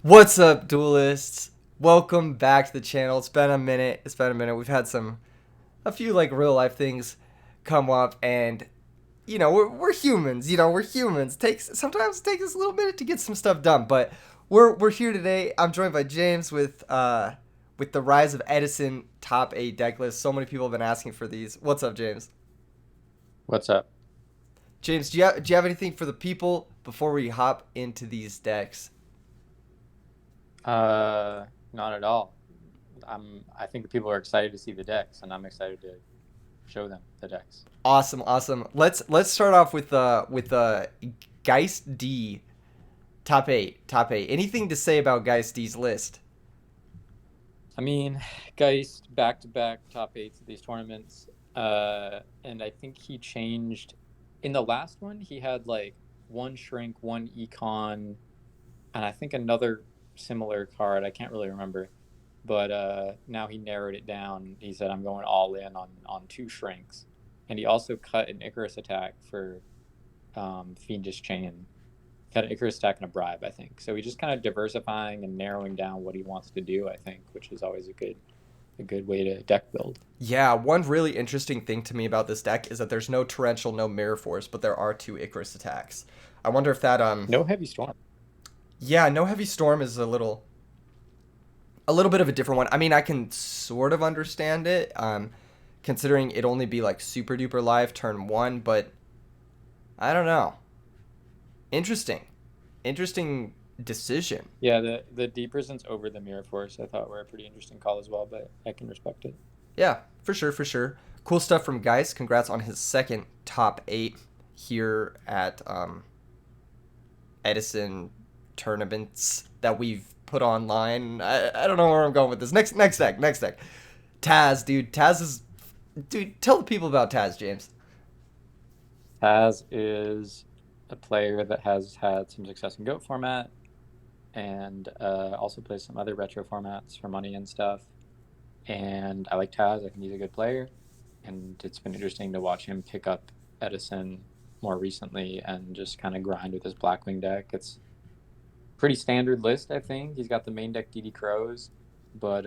What's up, duelists? Welcome back to the channel. It's been a minute. We've had a few like real life things come up, and we're humans. We're humans. Sometimes it takes us a little minute to get some stuff done, but we're here today. I'm joined by James with the rise of Edison top 8 deck list. So many people have been asking for these. What's up, James? What's up? James, do you have anything for the people before we hop into these decks? Not at all. I think people are excited to see the decks, and I'm excited to show them the decks. Awesome, awesome. Let's start off with Geist D top 8, top 8. Anything to say about Geist D's list? I mean, Geist back to back top eights of these tournaments. And I think he changed in the last one. He had like one shrink, one econ, and I think another similar card. I can't really remember. But now he narrowed it down. He said, I'm going all in on two shrinks. And he also cut an Icarus attack for Fiendish Chain. Cut an Icarus attack and a bribe, I think. So he's just kind of diversifying and narrowing down what he wants to do, I think, which is always a good way to deck build. Yeah, one really interesting thing to me about this deck is that there's no Torrential, no Mirror Force, but there are two Icarus attacks. I wonder if that No heavy storm. yeah, no Heavy Storm is a little bit of a different one. I mean, I can sort of understand it, considering it only be like super duper live turn 1, but I don't know. Interesting. Interesting decision. Yeah, the deep presence over the mirror force I thought were a pretty interesting call as well, but I can respect it. Yeah, for sure, for sure. Cool stuff from Geist. Congrats on his second top 8 here at Edison tournaments that we've put online. I don't know where I'm going with this. Next deck. Taz, dude. Dude, tell the people about Taz, James. Taz is a player that has had some success in GOAT format and also plays some other retro formats for money and stuff. And I like Taz. I think he's a good player. And it's been interesting to watch him pick up Edison more recently and just kind of grind with his Blackwing deck. It's pretty standard list, I think. He's got the main deck DD Crows, but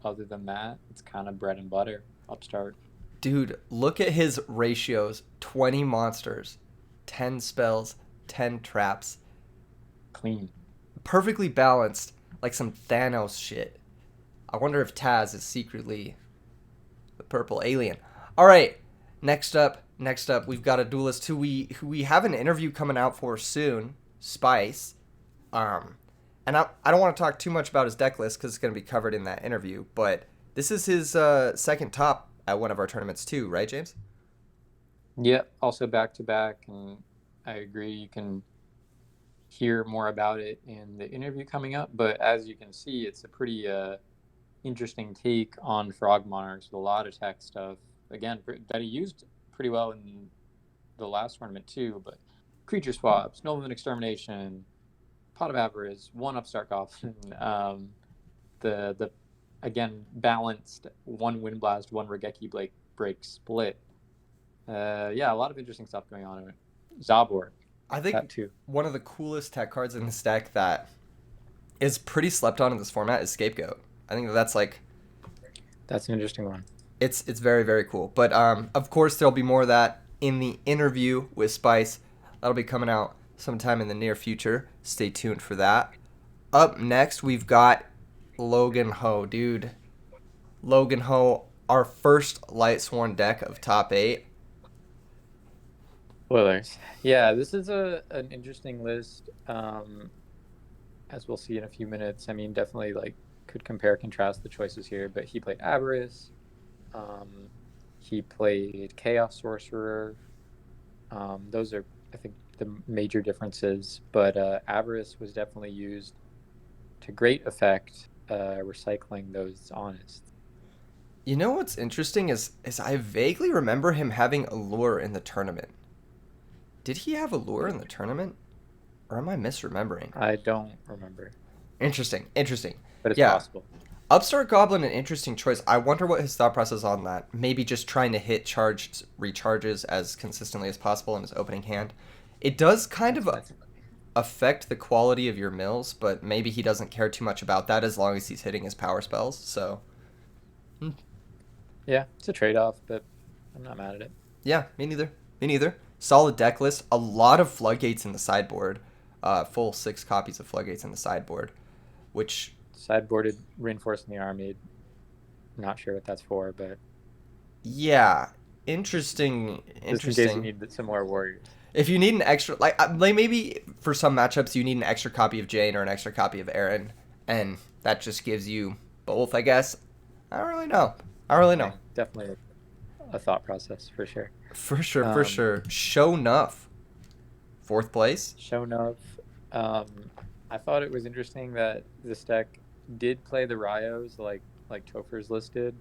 other than that, it's kind of bread and butter. Upstart. Dude, look at his ratios. 20 monsters, 10 spells, 10 traps. Clean. Perfectly balanced, like some Thanos shit. I wonder if Taz is secretly the purple alien. All right, next up, we've got a duelist who we have an interview coming out for soon, Spice. And I don't want to talk too much about his deck list because it's going to be covered in that interview. But this is his second top at one of our tournaments too, right, James? Yeah, also back to back, and I agree. You can hear more about it in the interview coming up. But as you can see, it's a pretty interesting take on Frog Monarchs with a lot of tech stuff. Again, that he used pretty well in the last tournament too. But creature swaps, Nobleman Extermination, Pot of Avarice, one Upstart Goblin, the again balanced one Wind Blast, one Regeki break split. Yeah, a lot of interesting stuff going on in it. Zabor, I that think too. one of the coolest tech cards in this deck that is pretty slept on in this format is Scapegoat. I think that's like That's an interesting one. it's very very cool. But of course there'll be more of that in the interview with Spice. That'll be coming out sometime in the near future. Stay tuned for that. Up next, we've got Logan Ho, dude. Logan Ho, our first Light Sworn deck of top 8. Spoilers. Yeah, this is an interesting list. As we'll see in a few minutes. I mean, definitely like could compare contrast the choices here, but he played Avarice. Um, he played Chaos Sorcerer. Those are, I think, the major differences. But Avarice was definitely used to great effect, recycling those honest. You know what's interesting is I vaguely remember him having Allure in the tournament. Did he have Allure in the tournament? Or am I misremembering? I don't remember, Interesting. but it's Yeah. possible. Upstart Goblin, an interesting choice. I wonder what his thought process on that. Maybe just trying to hit recharges as consistently as possible in his opening hand. It does kind That's of that's affect the quality of your mills, but maybe he doesn't care too much about that as long as he's hitting his power spells. So, Yeah, it's a trade-off, but I'm not mad at it. yeah, me neither. Me neither. Solid deck list. A lot of floodgates in the sideboard. Full 6 copies of floodgates in the sideboard, which, Sideboarded reinforcing the army. Not sure what that's for, but yeah, interesting. just in case you Interesting. need some more warriors. If you need an extra, like maybe for some matchups you need an extra copy of Jane or an extra copy of Aaron, and that just gives you both, I guess. I don't really know. I don't really know. Definitely a thought process for sure. For sure, for Um, sure. Show enough. 4th place. Shown up. I thought it was interesting that this deck did play the Ryos like Topher's listed,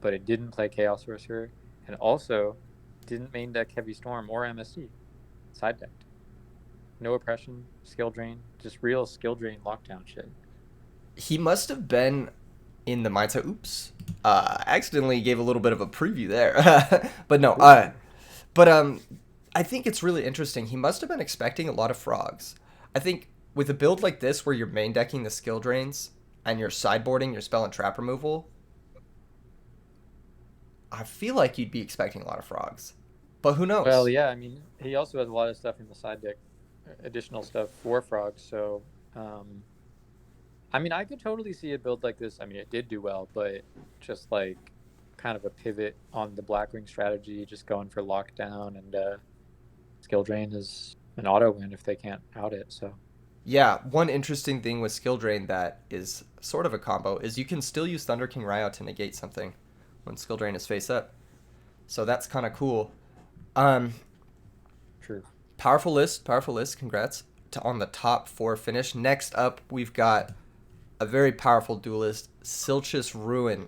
but it didn't play Chaos Sorcerer, and also didn't main deck Heavy Storm or MST. Side decked. No oppression, skill drain, just real skill drain lockdown shit. He must have been in the mindset. Oops. Accidentally gave a little bit of a preview there. But no. I think it's really interesting. He must have been expecting a lot of frogs. I think with a build like this where you're main decking the skill drains and you're sideboarding your spell and trap removal, I feel like you'd be expecting a lot of frogs. But who Well, knows? yeah, I mean, he also has a lot of stuff in the side deck, additional stuff for frogs. So, I mean, I could totally see a build like this. I mean, it did do well, but just like kind of a pivot on the Blackwing strategy, just going for lockdown and skill drain is an auto win if they can't out it. So, Yeah, one interesting thing with skill drain that is sort of a combo is you can still use Thunder King Ryo to negate something when skill drain is face up. So that's kind of cool. Um, true. Powerful list, powerful list. Congrats on the top 4 finish. Next up, we've got a very powerful duelist, Silchus Ruin.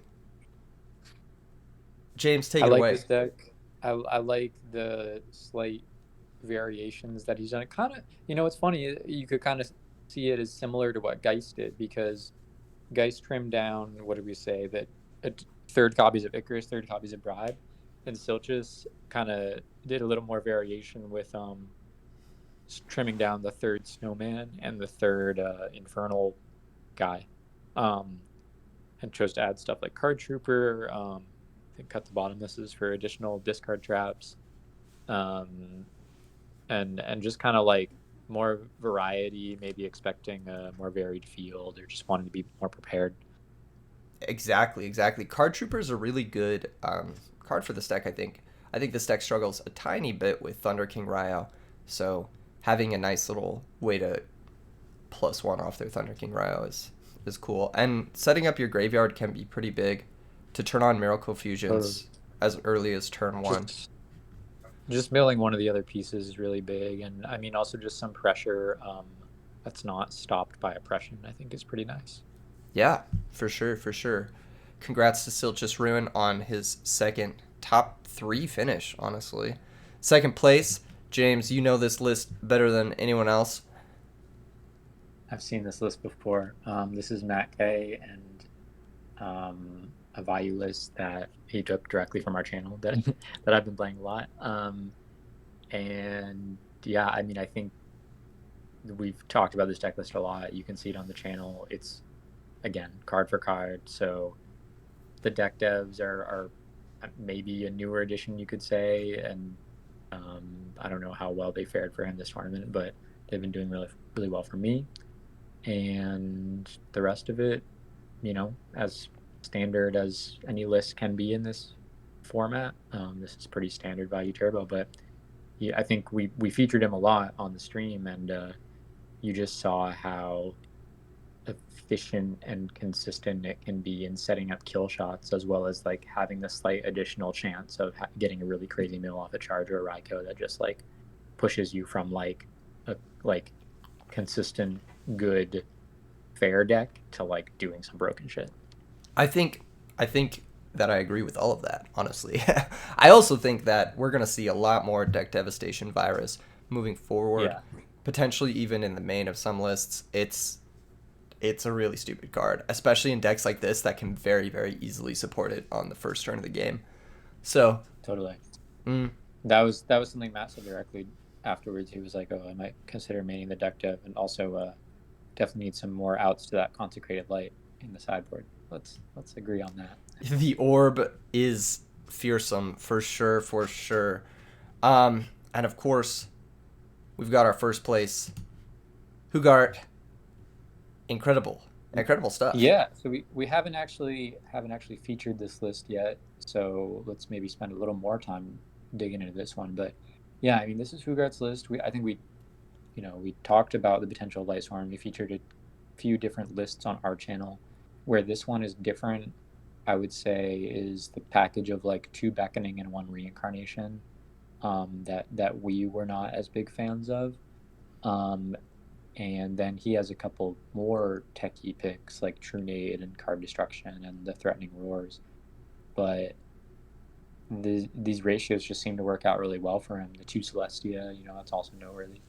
James, take I it like away. this deck. I like the slight variations that he's done. It kind of, it's funny. You could kind of see it as similar to what Geist did because Geist trimmed down, what did we say, that third copies of Icarus, third copies of Bribe, and Silchus kind of did a little more variation with trimming down the third Snowman and the third Infernal guy, and chose to add stuff like Card Trooper. I think cut the bottomlesses for additional discard traps, um, and just kind of like more variety, maybe expecting a more varied field or just wanting to be more prepared. Exactly, exactly. Card Trooper is a really good card for this deck, I think. I think this deck struggles a tiny bit with Thunder King Ryo, so having a nice little way to +1 off their Thunder King Ryo is cool. And setting up your graveyard can be pretty big to turn on Miracle Fusions as early as turn 1. Just milling one of the other pieces is really big, and I mean also just some pressure that's not stopped by oppression. I think is pretty nice. Yeah, for sure, for sure. Congrats to Silchus Ruin on his second top 3 finish, honestly. 2nd place, James, you know this list better than anyone else. I've seen this list before. This is Matt K and a value list that he took directly from our channel that that I've been playing a lot. And yeah, I mean, I think we've talked about this deck list a lot. You can see it on the channel. It's again card for card. So the deck devs are maybe a newer addition, you could say, and I don't know how well they fared for him this tournament, but they've been doing really really well for me. And the rest of it, as standard as any list can be in this format. This is pretty standard value turbo, but yeah, I think we featured him a lot on the stream, and you just saw how efficient and consistent it can be in setting up kill shots, as well as like having the slight additional chance of getting a really crazy mill off a charge or a Ryko that just like pushes you from like a consistent good fair deck to like doing some broken shit. I think that I agree with all of that, honestly. I also think that we're going to see a lot more deck devastation virus moving forward, Yeah, potentially even in the main of some lists. It's a really stupid card, especially in decks like this that can very very easily support it on the first turn of the game. So, totally. mm, That was something Matt said directly afterwards he was like, "Oh, I might consider maining the deck dev, and also definitely need some more outs to that consecrated light in the sideboard." Let's agree on that. The orb is fearsome for sure, for sure. And of course, we've got our first place, Hugart. Incredible, incredible stuff. Yeah, so we haven't actually featured this list yet, so let's maybe spend a little more time digging into this one. But yeah, I mean, this is Hugart's list. I think we talked about the potential light swarm. We featured a few different lists on our channel. Where this one is different, I would say, is the package of like two beckoning and one reincarnation, that we were not as big fans of. Um, and then he has a couple more techie picks like True Nade and Card Destruction and the Threatening Roars. But these ratios just seem to work out really well for him. The two Celestia, that's also noteworthy.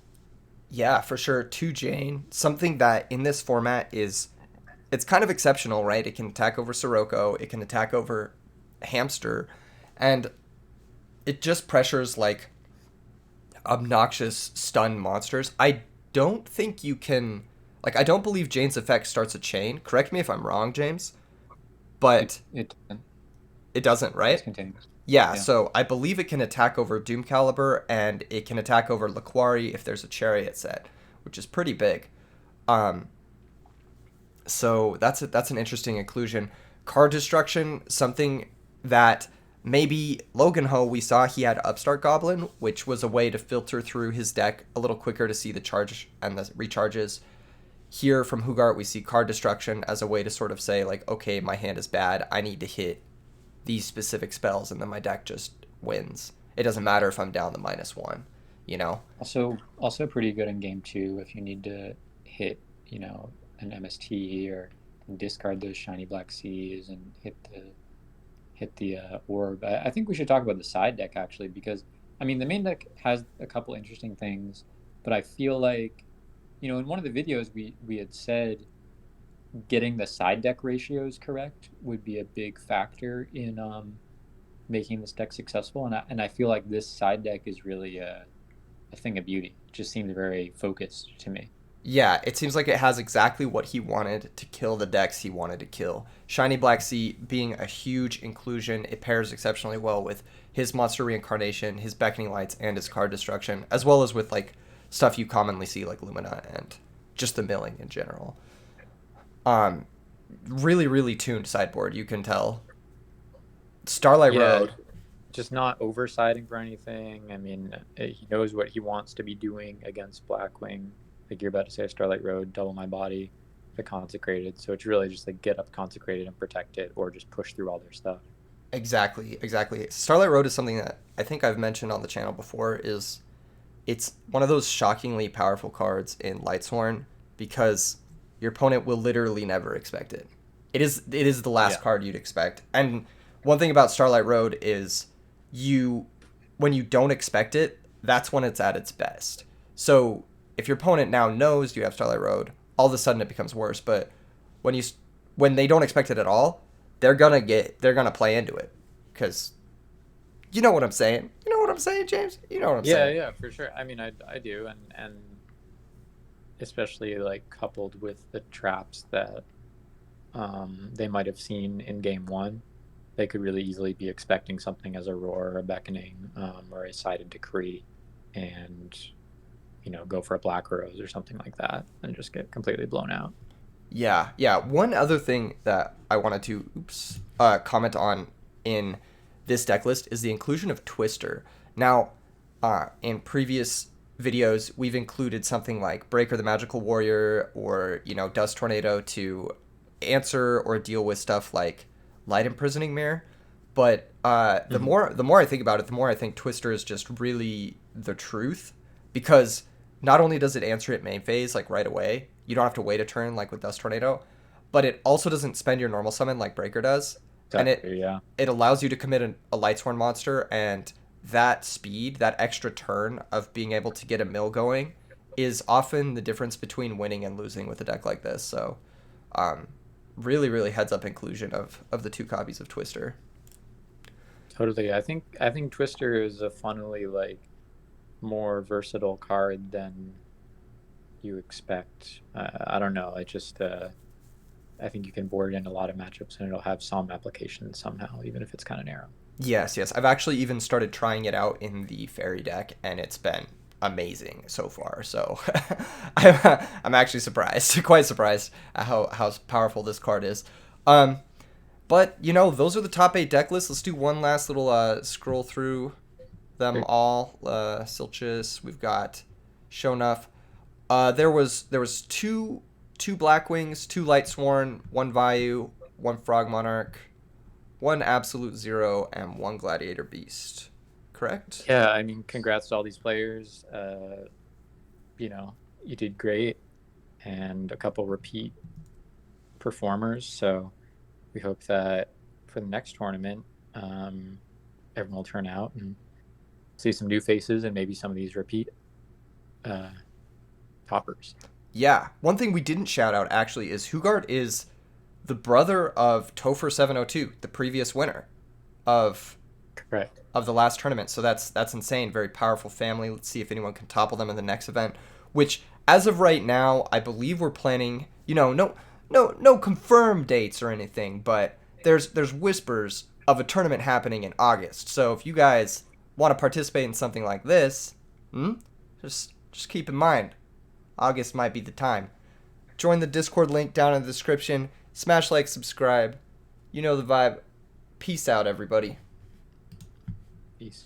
Yeah, for sure. Two Jane, something that in this format is it's kind of exceptional, right? It can attack over Sirocco, it can attack over Hamster, and it just pressures like obnoxious stun monsters. I don't think you can like I don't believe Jane's effect starts a chain. Correct me if I'm wrong, James, It but it it doesn't, it just right? continues. Yeah, Yeah. so I believe it can attack over Doom Caliber and it can attack over Laquari if there's a Chariot set, which is pretty big. Um, so that's an interesting inclusion. Card destruction, something that maybe Logan Ho we saw he had Upstart Goblin, which was a way to filter through his deck a little quicker to see the charge and the recharges. Here from Hugart we see card destruction as a way to sort of say like, okay, my hand is bad. I need to hit these specific spells, and then my deck just wins. It doesn't matter if I'm down the -1, you know? Also pretty good in game two if you need to hit, an MST or discard those shiny black seas and hit the orb. I think we should talk about the side deck actually, because I mean the main deck has a couple interesting things, but I feel like, in one of the videos we had said getting the side deck ratios correct would be a big factor in making this deck successful, and I feel like this side deck is really a thing of beauty. It just seems very focused to me. Yeah, it seems like it has exactly what he wanted to kill the decks he wanted to kill. Shiny Black Sea being a huge inclusion, it pairs exceptionally well with his monster reincarnation, his beckoning lights, and his card destruction, as well as with like stuff you commonly see like Lumina and just the milling in general. Um, really, really tuned sideboard, you can tell. Starlight Yeah, Road. just not oversiding for anything. I mean, he knows what he wants to be doing against Blackwing. Like you're about to say, Starlight Road, double my body, the consecrated. So it's really just like get up consecrated and protect it, or just push through all their stuff. Exactly, exactly. Starlight Road is something that I think I've mentioned on the channel before. Is it's one of those shockingly powerful cards in Lightsworn because your opponent will literally never expect it. It is the last Yeah. card you'd expect. And one thing about Starlight Road is you when you don't expect it, that's when it's at its best. So if your opponent now knows you have Starlight Road, all of a sudden it becomes worse. But when you when they don't expect it at all, they're gonna play into it because you know what I'm saying. You know what I'm saying, James. You know what I'm Yeah, saying. yeah, for sure. I mean, I do, and especially like coupled with the traps that they might have seen in game one, they could really easily be expecting something as a roar, or a beckoning, or a sided decree, and go for a black rose or something like that, and just get completely blown out. Yeah, yeah. One other thing that I wanted to comment on in this deck list is the inclusion of Twister. Now, in previous videos, we've included something like Breaker the Magical Warrior or, Dust Tornado to answer or deal with stuff like Light Imprisoning Mirror. But the Mm-hmm. more I think about it, the more I think Twister is just really the truth because not only does it answer it main phase like right away, you don't have to wait a turn like with Dust Tornado, but it also doesn't spend your normal summon like Breaker does, and it Exactly. Yeah. it allows you to commit a Lightsworn monster, and that speed, that extra turn of being able to get a mill going, is often the difference between winning and losing with a deck like this. So, um, really, really heads up inclusion of the two copies of Twister. Totally. I think Twister is a funnily like more versatile card than you expect. I don't know. I think you can board in a lot of matchups and it'll have some application somehow, even if it's kind of narrow. Yes, yes. I've actually even started trying it out in the fairy deck, and it's been amazing so far. So I'm actually surprised, quite surprised at how powerful this card is. Um, but those are the top 8 deck lists. Let's do one last little scroll through them Great. all. Silchus, we've got Shonuff. There was two Blackwings, two Lightsworn, one Vayu, one Frog Monarch, one Absolute Zero, and one Gladiator Beast. Correct? Yeah, I mean, congrats to all these players. You did great, and a couple repeat performers. So we hope that for the next tournament, everyone will turn out and see some new faces and maybe some of these repeat toppers. Yeah. One thing we didn't shout out actually is Hugard is the brother of Topher 702, the previous winner of Correct. the last tournament. So that's insane. Very powerful family. Let's see if anyone can topple them in the next event. Which, as of right now, I believe we're planning. No confirmed dates or anything, but there's whispers of a tournament happening in August. So if you guys want to participate in something like this, just keep in mind, August might be the time. Join the Discord link down in the description. Smash like, subscribe. You know the vibe. Peace out, everybody. Peace.